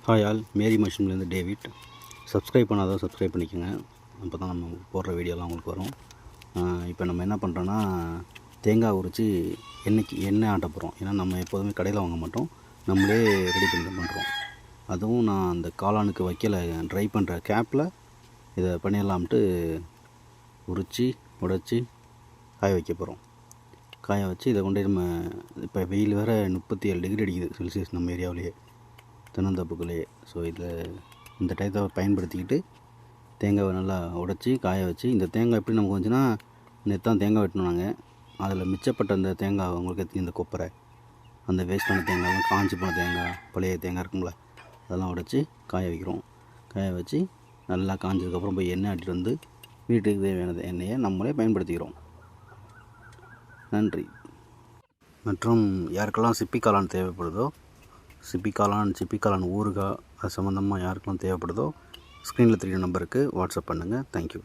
Hi all, மேரி மஷ்ரூம்லேருந்து David. Subscribe பண்ணாதான் subscribe பண்ணிக்கோங்க. அப்போ தான் நம்ம போடுற வீடியோலாம் உங்களுக்கு வரும். இப்போ நம்ம என்ன பண்ணுறோன்னா, தேங்காய் உரித்து எண்ணெய் ஆட்ட போகிறோம். ஏன்னா நம்ம எப்போதுமே கடையில் வாங்க மாட்டோம், நம்மளே ரெடி பண்ணி பண்ணுறோம். அதுவும் நான் அந்த காளானுக்கு வைக்கல, ட்ரை பண்ணுற கேப்பில் இதை பண்ணிடலாம்ட்டு உரித்து உடைச்சி காய வைக்க போகிறோம். காய வச்சு இதை கொண்டு நம்ம இப்போ வெயில் வேறு 37 டிகிரி அடிக்குது செல்சியஸ் நம்ம ஏரியாவிலேயே, தென்னந்தோப்புக்குள்ளேயே. ஸோ இந்த டயத்தை பயன்படுத்திக்கிட்டு தேங்காவை நல்லா உடைச்சி காய வச்சு, இந்த தேங்காய் எப்படி நமக்கு வந்துச்சுன்னா, நேற்று தேங்காய் வெட்டணும் நாங்கள். அதில் மிச்சப்பட்ட அந்த தேங்காய் உங்களுக்கு இந்த கொப்பரை, அந்த வேஸ்டான தேங்காய்லாம், காஞ்சி போன தேங்காய், பழைய தேங்காய் இருக்குங்களா, அதெல்லாம் உடைச்சி காய வைக்கிறோம். காய வச்சு நல்லா காஞ்சதுக்கப்புறம் போய் எண்ணெய் ஆட்டிட்டு வந்து வீட்டுக்கு தேவையான எண்ணெயை நம்மளே பயன்படுத்திக்கிறோம். நன்றி. மற்றும் யாருக்கெல்லாம் சிப்பி காளான் தேவைப்படுதோ, சிப்பி காளான் ஊறுகாய் அது சம்மந்தமாக யாருக்கெல்லாம் தேவைப்படுதோ, ஸ்க்ரீனில் தெரியுற நம்பருக்கு வாட்ஸ்அப் பண்ணுங்கள். தேங்க்யூ.